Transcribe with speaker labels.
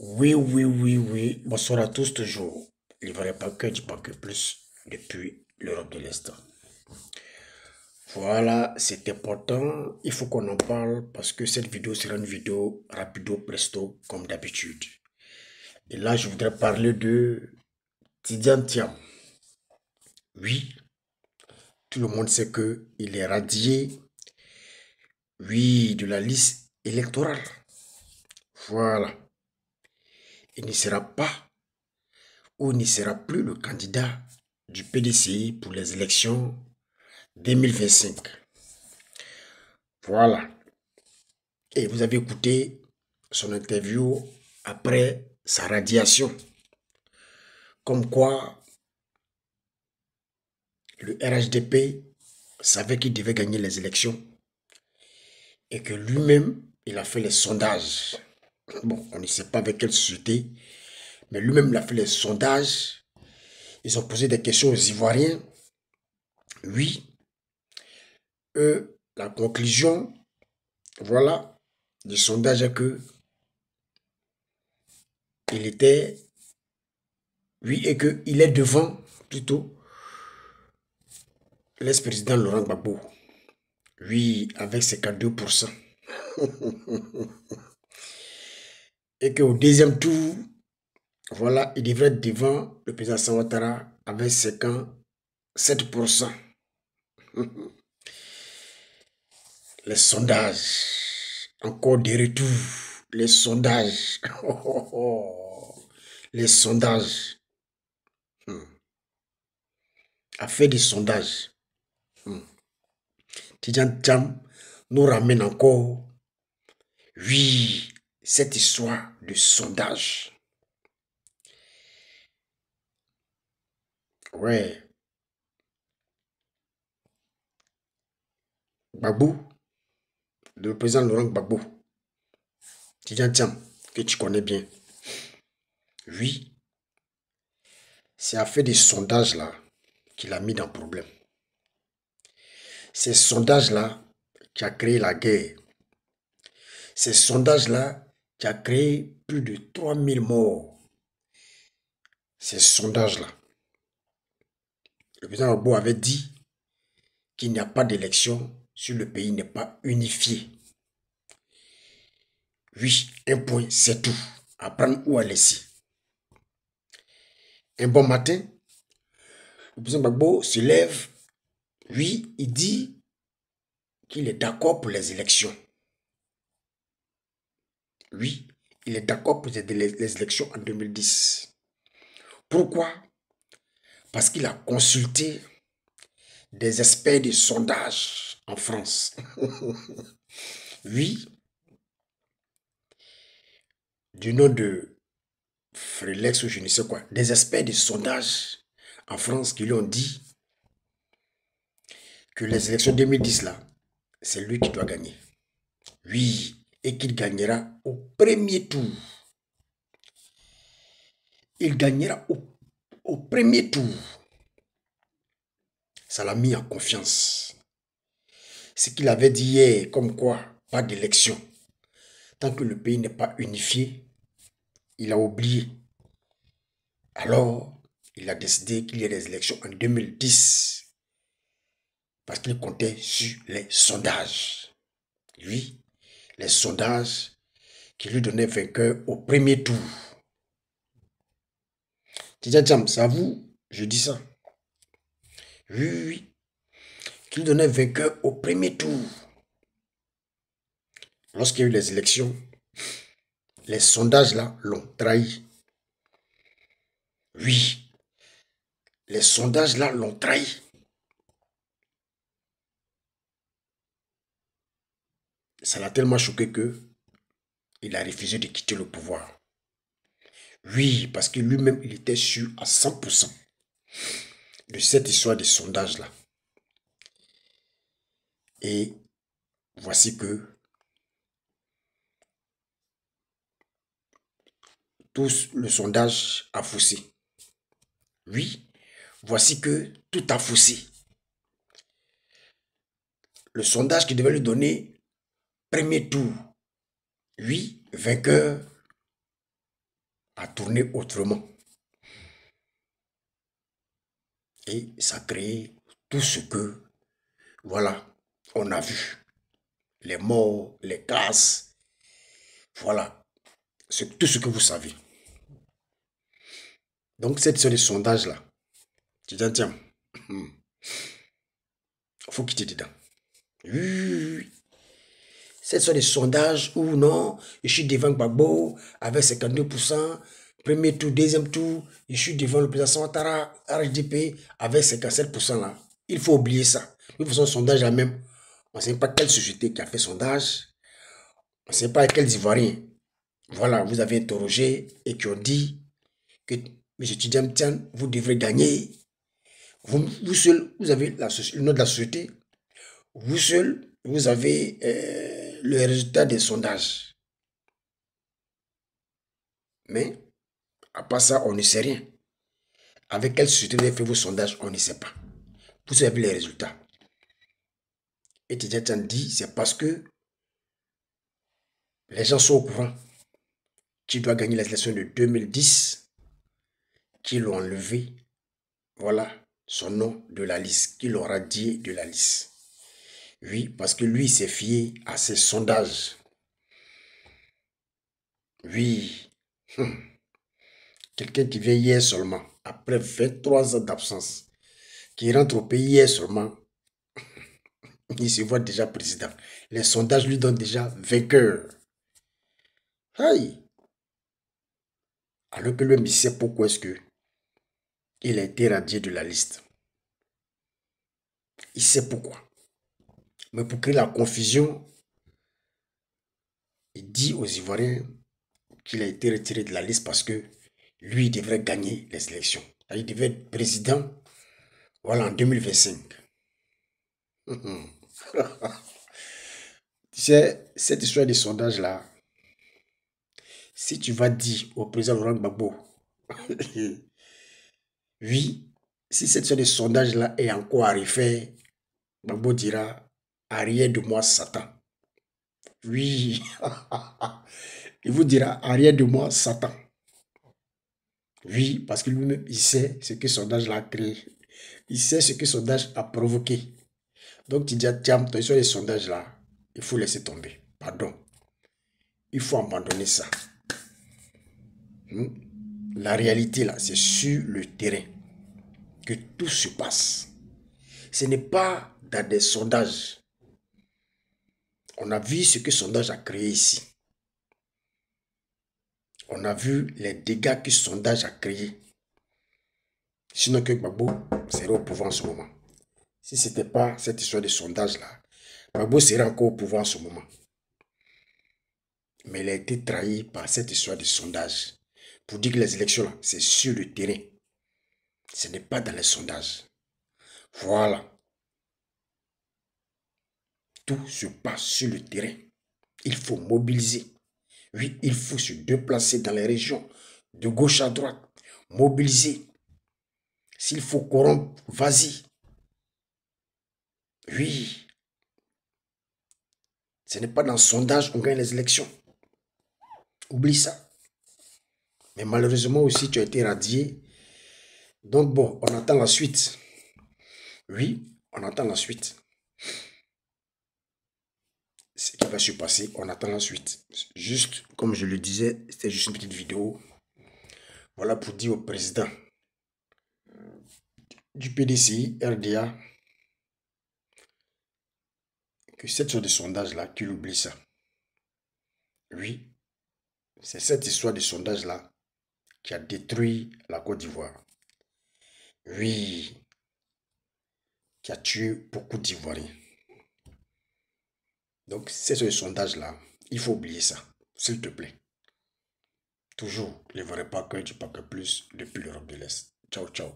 Speaker 1: Oui, oui, oui, oui. Bonsoir à tous, toujours. Livré pas que du pas que plus depuis l'Europe de l'Est. Voilà, c'est important. Il faut qu'on en parle parce que cette vidéo sera une vidéo rapido presto comme d'habitude. Et là, je voudrais parler de Tidiane Thiam. Oui, tout le monde sait que il est radié, oui, de la liste électorale. Voilà. Il ne sera pas ou il ne sera plus le candidat du PDCI pour les élections 2025. Voilà. Et vous avez écouté son interview après sa radiation. Comme quoi, le RHDP savait qu'il devait gagner les élections et que lui-même, il a fait les sondages. Bon, on ne sait pas avec quelle société, mais lui-même, il a fait les sondages. Ils ont posé des questions aux Ivoiriens. Oui, la conclusion, voilà, du sondage est que il était, oui, et qu'il est devant, plutôt, l'ex-président Laurent Gbagbo. Oui, avec ses 42%. Et qu'au deuxième tour, voilà, il devrait être devant le président Ouattara avec 57%. Les sondages, encore des retours. Les sondages. Les sondages. A fait des sondages. Tidjan Tcham nous ramène encore, oui, cette histoire de sondage. Ouais, Gbagbo, le président Laurent Gbagbo, Tidjan Tcham, que tu connais bien. Oui, c'est à faire des sondages-là qu'il a mis dans le problème. Ces sondages-là qui a créé la guerre. Ces sondages-là qui a créé plus de 3000 morts. Ces sondages-là. Le président Gbagbo avait dit qu'il n'y a pas d'élection si le pays n'est pas unifié. Oui, un point, c'est tout. À prendre ou à laisser. Un bon matin, le président Gbagbo se lève. Oui, il dit qu'il est d'accord pour les élections. Oui, il est d'accord pour les élections en 2010. Pourquoi? Parce qu'il a consulté des experts de sondage en France. Oui, du nom de Frélex ou je ne sais quoi, des experts de sondage en France qui lui ont dit que les élections 2010 là, c'est lui qui doit gagner. Oui, et qu'il gagnera au premier tour. Il gagnera au premier tour. Ça l'a mis en confiance. Ce qu'il avait dit hier, comme quoi, pas d'élection. Tant que le pays n'est pas unifié, il a oublié. Alors, il a décidé qu'il y ait des élections en 2010. Parce qu'il comptait sur les sondages. Oui, les sondages qui lui donnaient vainqueur au premier tour. Tidjam, c'est à vous, je dis ça. Oui, oui, oui. Qui lui donnait vainqueur au premier tour. Lorsqu'il y a eu les élections, les sondages là l'ont trahi. Oui, les sondages là l'ont trahi. Ça l'a tellement choqué que il a refusé de quitter le pouvoir. Oui, parce que lui-même, il était sûr à 100% de cette histoire des sondages là. Et voici que tout le sondage a faussé. Oui, voici que tout a faussé. Le sondage qui devait lui donner premier tour, oui, vainqueur a tourné autrement. Et ça a créé tout ce que, voilà, on a vu. Les morts, les casses, voilà, c'est tout ce que vous savez. Donc, cette série de sondages-là, tu dis, tiens, il faut quitter dedans. Oui, oui, oui. Ce sont des sondages où non, je suis devant Gbagbo avec 52%, premier tour, deuxième tour, je suis devant le président Ouattara, RHDP avec 57% là. Il faut oublier ça. Il faut son sondage là même. On ne sait pas quelle société qui a fait sondage. On ne sait pas quels Ivoiriens. Voilà, vous avez interrogé et qui ont dit que M. Tidjam Tian, vous devrez gagner. Vous seul, vous avez le nom de la société. Vous seul, vous avez le résultat des sondages. Mais, à part ça, on ne sait rien. Avec quelle société vous avez fait vos sondages, on ne sait pas. Vous avez les résultats. Et Tidjatan dit, c'est parce que les gens sont au courant qu'il doit gagner les élections de 2010, qu'ils l'ont enlevé, voilà, son nom de la liste, qu'il aura dit de la liste. Oui, parce que lui s'est fié à ses sondages. Oui. Quelqu'un qui vient hier seulement, après 23 ans d'absence, qui rentre au pays hier seulement, il se voit déjà président. Les sondages lui donnent déjà vainqueur. Aïe! Alors que lui-même, il sait pourquoi est-ce que il a été radié de la liste. Il sait pourquoi. Mais pour créer la confusion, il dit aux Ivoiriens qu'il a été retiré de la liste parce que lui, il devrait gagner les élections. Il devait être président, voilà, en 2025. Tu sais, cette histoire de sondage-là, si tu vas dire au président Laurent Gbagbo, oui, si cette histoire de sondage-là est encore à refaire, Gbagbo dira, arrière de moi, Satan. Oui, il vous dira, arrière de moi, Satan. Oui, parce que lui-même, il sait ce que sondage-là a créé. Il sait ce que sondage a provoqué. Donc, tu dis, tiens, ton histoire de sondage-là, il faut laisser tomber. Pardon. Il faut abandonner ça. La réalité, là, c'est sur le terrain que tout se passe. Ce n'est pas dans des sondages. On a vu ce que sondage a créé ici. On a vu les dégâts que sondage a créés. Sinon que Gbagbo serait au pouvoir en ce moment. Si ce n'était pas cette histoire de sondage-là, Gbagbo serait encore au pouvoir en ce moment. Mais il a été trahi par cette histoire de sondage. Pour dire que les élections, là, c'est sur le terrain. Ce n'est pas dans les sondages. Voilà. Tout se passe sur le terrain. Il faut mobiliser. Oui, il faut se déplacer dans les régions, de gauche à droite, mobiliser. S'il faut corrompre, vas-y. Oui. Ce n'est pas dans le sondage qu'on gagne les élections. Oublie ça. Mais malheureusement aussi, tu as été radié. Donc bon, on attend la suite. Oui, on attend la suite. Ce qui va se passer, on attend la suite. Juste, comme je le disais, c'était juste une petite vidéo. Voilà pour dire au président du PDCI, RDA, que cette sorte de sondage-là, qu'il oublie ça. Oui, c'est cette histoire de sondage-là qui a détruit la Côte d'Ivoire. Oui, qui a tué beaucoup d'Ivoiriens. Donc, c'est ce sondage-là, il faut oublier ça, s'il te plaît. Toujours, ne verrez pas que du pape plus depuis l'Europe de l'Est. Ciao, ciao.